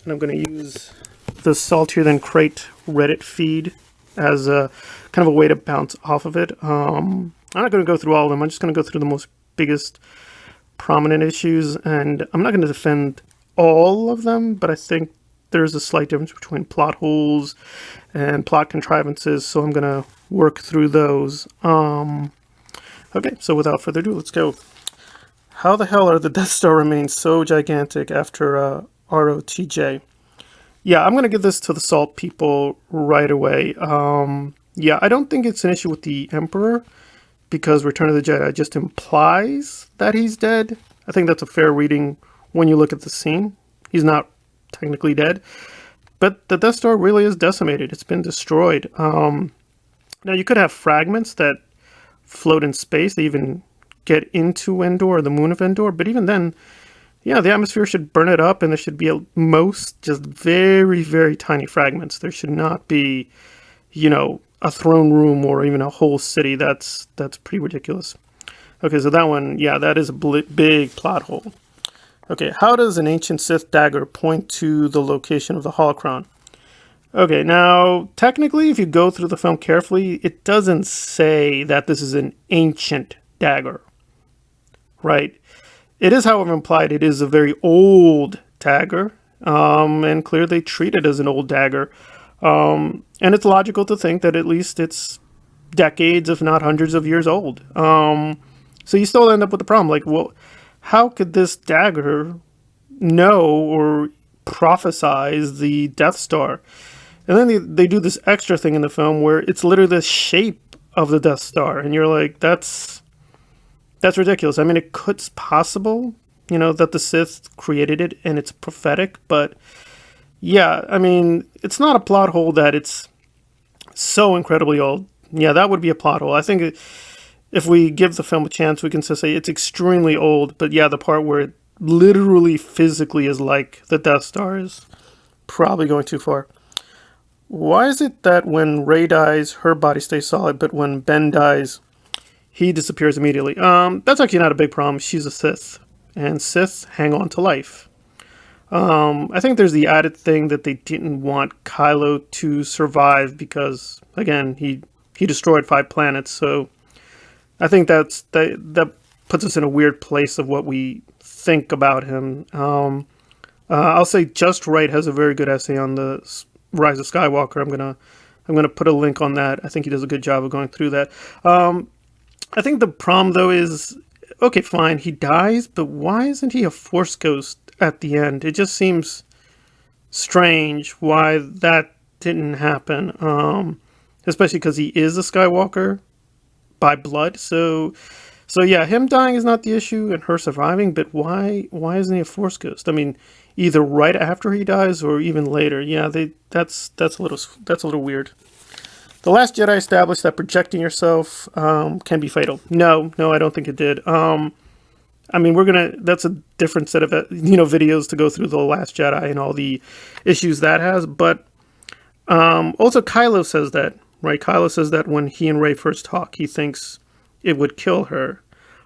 And I'm going to use the Saltier Than Crate Reddit feed as a kind of a way to bounce off of it. I'm not going to go through all of them. I'm just going to go through the most biggest prominent issues, and I'm not going to defend all of them, but I think there's a slight difference between plot holes and plot contrivances, so I'm going to work through those. Okay, so without further ado, let's go. How the hell are the Death Star remains so gigantic after ROTJ? Yeah, I'm going to give this to the Salt people right away. Yeah, I don't think it's an issue with the Emperor, because Return of the Jedi just implies that he's dead. I think that's a fair reading when you look at the scene. He's not technically dead, but the Death Star really is decimated. It's been destroyed. Now, you could have fragments that float in space. They even get into Endor, the moon of Endor, but even then, yeah, the atmosphere should burn it up, and there should be at most just very, very tiny fragments. There should not be, you know, a throne room or even a whole city. That's pretty ridiculous. Okay, so that one, yeah, that is a big plot hole. Okay, how does an ancient Sith dagger point to the location of the holocron? Okay, now, technically, if you go through the film carefully, it doesn't say that this is an ancient dagger, right? It is, however, implied it is a very old dagger, and clearly they treat it as an old dagger. And it's logical to think that at least it's decades, if not hundreds of years old. So you still end up with the problem, like, well, how could this dagger know or prophesize the Death Star? And then they do this extra thing in the film where it's literally the shape of the Death Star, and you're like, that's ridiculous. I mean, it could possible, you know, that the Sith created it and it's prophetic, but yeah, I mean, it's not a plot hole that it's so incredibly old. Yeah, that would be a plot hole. I think if we give the film a chance, we can just say it's extremely old, but yeah, the part where it literally physically is like the Death Star is probably going too far. Why is it that when Rey dies, her body stays solid, but when Ben dies, he disappears immediately? That's actually not a big problem. She's a Sith, and Sith hang on to life. I think there's the added thing that they didn't want Kylo to survive because, again, he destroyed 5 planets, so I think that puts us in a weird place of what we think about him. I'll say Just Right has a very good essay on the Rise of Skywalker. I'm gonna put a link on that. I think he does a good job of going through that. I think the problem though is, okay, fine, he dies, but why isn't he a Force ghost at the end? It just seems strange why that didn't happen. Especially because he is a Skywalker by blood. So yeah, him dying is not the issue, and her surviving. But why isn't he a Force ghost? I mean, either right after he dies or even later. Yeah, that's a little weird. The Last Jedi established that projecting yourself can be fatal. No, I don't think it did. I mean, that's a different set of, videos to go through The Last Jedi and all the issues that has. But also Kylo says that, right? Kylo says that when he and Rey first talk, he thinks it would kill her.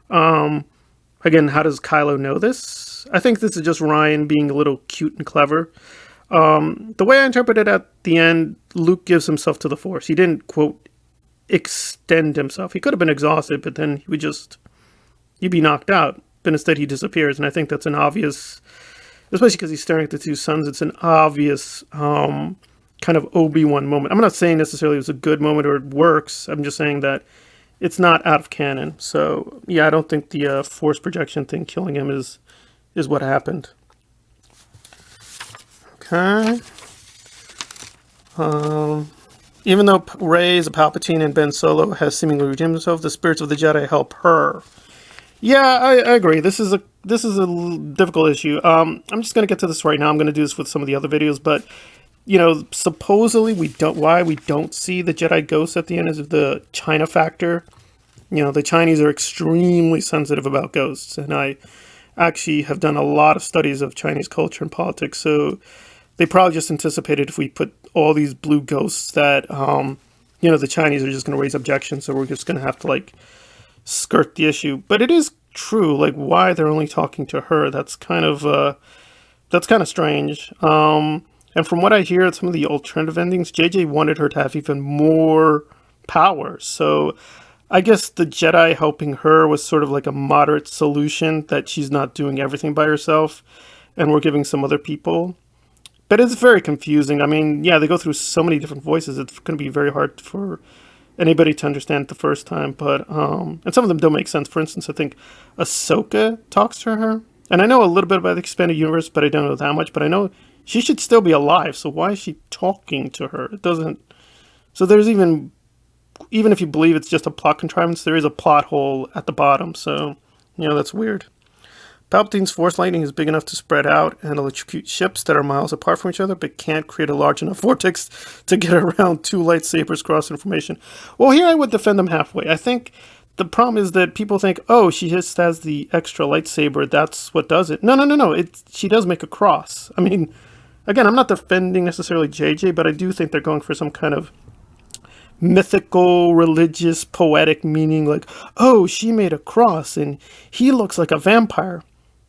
Again, how does Kylo know this? I think this is just Ryan being a little cute and clever. The way I interpret it at the end, Luke gives himself to the Force. He didn't, quote, extend himself. He could have been exhausted, but then he'd be knocked out. But instead he disappears, and I think that's an obvious, especially because he's staring at the 2 suns, it's an obvious kind of Obi-Wan moment. I'm not saying necessarily it was a good moment or it works. I'm just saying that it's not out of canon. So, yeah, I don't think the Force projection thing killing him is what happened. Okay. Even though Rey is a Palpatine and Ben Solo has seemingly redeemed himself, the spirits of the Jedi help her. Yeah, I agree. This is a difficult issue. I'm just going to get to this right now. I'm going to do this with some of the other videos, but supposedly why we don't see the Jedi ghosts at the end is the China factor. The Chinese are extremely sensitive about ghosts, and I actually have done a lot of studies of Chinese culture and politics, so they probably just anticipated if we put all these blue ghosts that, the Chinese are just going to raise objections, so we're just going to have to, skirt the issue. But it is true, why they're only talking to her. That's kind of That's kind of strange. And from what I hear, some of the alternative endings, JJ wanted her to have even more power. So I guess the Jedi helping her was sort of like a moderate solution, that she's not doing everything by herself and we're giving some other people. But it's very confusing. I mean, yeah, they go through so many different voices. It's going to be very hard for anybody to understand it the first time. But and some of them don't make sense. For instance, I think Ahsoka talks to her. And I know a little bit about the expanded universe, but I don't know that much. But I know she should still be alive. So why is she talking to her? It doesn't. So there's even if you believe it's just a plot contrivance, there is a plot hole at the bottom. So, that's weird. Palpatine's force lightning is big enough to spread out and electrocute ships that are miles apart from each other, but can't create a large enough vortex to get around two lightsabers crossing formation. Well, here I would defend them halfway. I think the problem is that people think, oh, she just has the extra lightsaber, that's what does it. No. She does make a cross. I mean, again, I'm not defending necessarily JJ, but I do think they're going for some kind of mythical, religious, poetic meaning, like, oh, she made a cross and he looks like a vampire.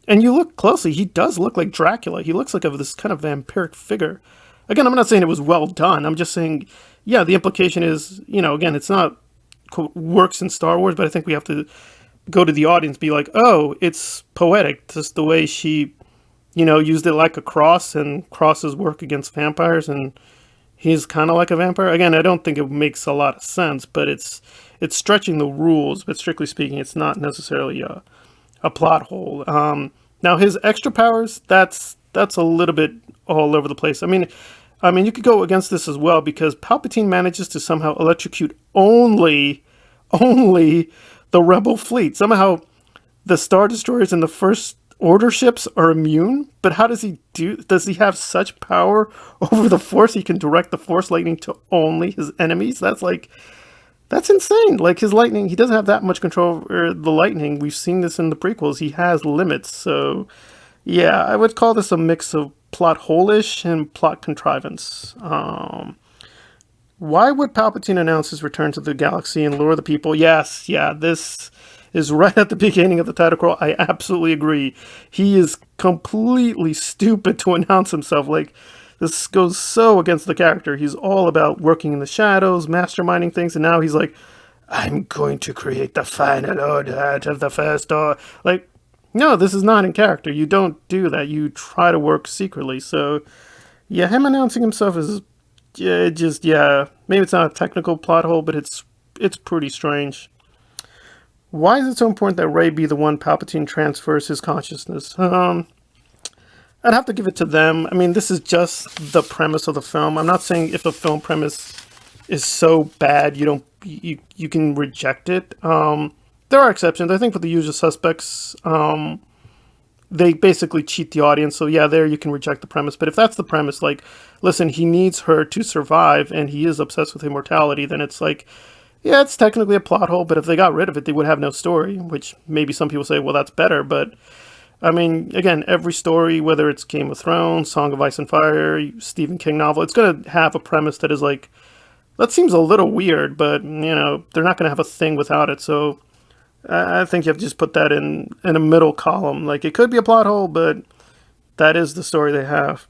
And you look closely, he does look like Dracula. He looks like this kind of vampiric figure. Again, I'm not saying it was well done. I'm just saying, yeah, the implication is, again, it's not works in Star Wars, but I think we have to go to the audience, be like, oh, it's poetic. Just the way she, used it like a cross, and crosses work against vampires, and he's kind of like a vampire. Again, I don't think it makes a lot of sense, but it's stretching the rules. But strictly speaking, it's not necessarily a plot hole. Now his extra powers, that's a little bit all over the place. I mean, you could go against this as well, because Palpatine manages to somehow electrocute only the Rebel fleet. Somehow the Star Destroyers and the First Order ships are immune, but how does he have such power over the Force he can direct the Force lightning to only his enemies? That's insane. Like, his lightning, he doesn't have that much control over the lightning. We've seen this in the prequels. He has limits. So, yeah, I would call this a mix of plot hole-ish and plot contrivance. Why would Palpatine announce his return to the galaxy and lure the people? Yes, yeah, this is right at the beginning of the title crawl. I absolutely agree. He is completely stupid to announce himself. Like, this goes so against the character. He's all about working in the shadows, masterminding things, and now he's like, I'm going to create the final order out of the first order. Like, no, this is not in character. You don't do that. You try to work secretly. So, yeah, him announcing himself is maybe it's not a technical plot hole, but it's pretty strange. Why is it so important that Rey be the one Palpatine transfers his consciousness? I'd have to give it to them. I mean, this is just the premise of the film. I'm not saying if the film premise is so bad you can reject it. There are exceptions. I think for The Usual Suspects, they basically cheat the audience. So yeah, there you can reject the premise. But if that's the premise, like, listen, he needs her to survive and he is obsessed with immortality, then it's like, yeah, it's technically a plot hole, but if they got rid of it, they would have no story, which maybe some people say, well, that's better. But I mean, again, every story, whether it's Game of Thrones, Song of Ice and Fire, Stephen King novel, it's going to have a premise that is like, that seems a little weird, but, they're not going to have a thing without it. So I think you have to just put that in a middle column. Like, it could be a plot hole, but that is the story they have.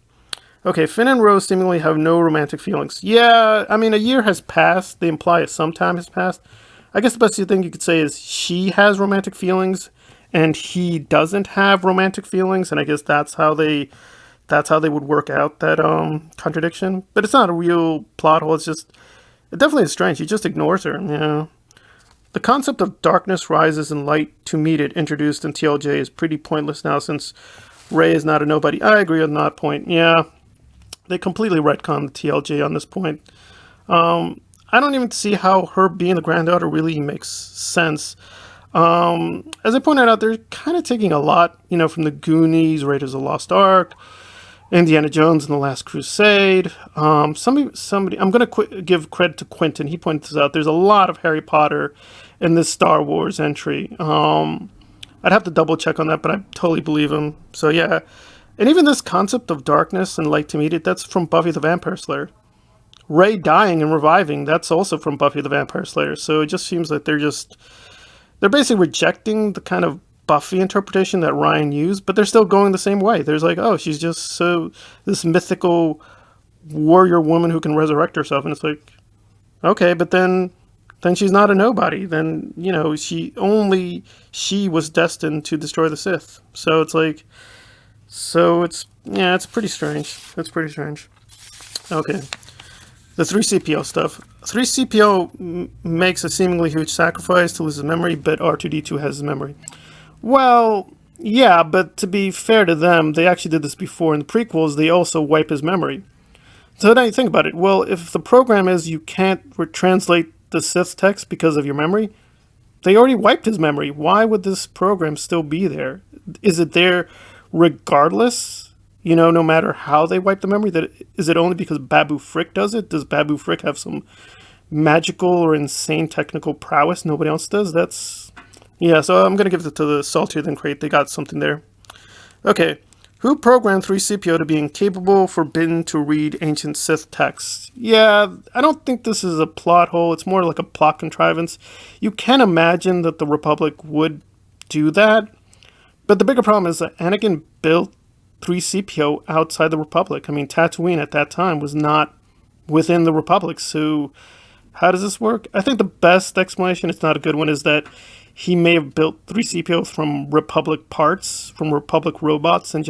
Okay, Finn and Rose seemingly have no romantic feelings. Yeah, I mean, a year has passed. They imply some time has passed. I guess the best thing you could say is she has romantic feelings and he doesn't have romantic feelings, and I guess that's how they would work out that contradiction. But it's not a real plot hole. It definitely is strange. He just ignores her. The concept of darkness rises and light to meet it, introduced in TLJ, is pretty pointless now since Rey is not a nobody. I agree on that point. Yeah, they completely retconned the TLJ on this point. I don't even see how her being the granddaughter really makes sense. As I pointed out, they're kind of taking a lot, from the Goonies, Raiders of the Lost Ark, Indiana Jones and the Last Crusade. Somebody, I'm going to give credit to Quinton. He pointed this out. There's a lot of Harry Potter in this Star Wars entry. I'd have to double check on that, but I totally believe him. So yeah. And even this concept of darkness and light to meet it, that's from Buffy the Vampire Slayer. Rey dying and reviving, that's also from Buffy the Vampire Slayer. So it just seems like they're basically rejecting the kind of Buffy interpretation that Ryan used, but they're still going the same way. There's like, oh, she's just so this mythical warrior woman who can resurrect herself, and it's like, okay, but then she's not a nobody. Then she was destined to destroy the Sith. So it's like, it's pretty strange. It's pretty strange. Okay, the 3CPO stuff. 3CPO makes a seemingly huge sacrifice to lose his memory, but R2D2 has his memory. Well, yeah, but to be fair to them, they actually did this before in the prequels. They also wipe his memory. So now you think about it. Well, if the program is you can't translate the Sith text because of your memory, they already wiped his memory. Why would this program still be there? Is it there regardless? No matter how they wipe the memory? Is it only because Babu Frick does it? Does Babu Frick have some magical or insane technical prowess nobody else does? Yeah, so I'm going to give it to the Saltier Than Crate. They got something there. Okay. Who programmed 3CPO to be incapable, forbidden to read ancient Sith texts? Yeah, I don't think this is a plot hole. It's more like a plot contrivance. You can imagine that the Republic would do that, but the bigger problem is that Anakin built 3CPO outside the Republic. I mean, Tatooine at that time was not within the Republic, so how does this work? I think the best explanation, it's not a good one, is that he may have built 3CPO from Republic parts, from Republic robots, and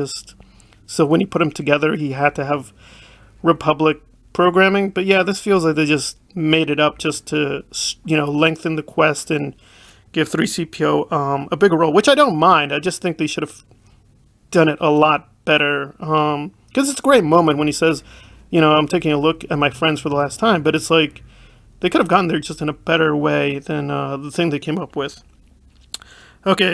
so when he put them together, he had to have Republic programming. But yeah, this feels like they just made it up just to, lengthen the quest and give 3CPO a bigger role, which I don't mind. I just think they should have done it a lot better. Because it's a great moment when he says, I'm taking a look at my friends for the last time, but it's like, they could have gotten there just in a better way than the thing they came up with. Okay,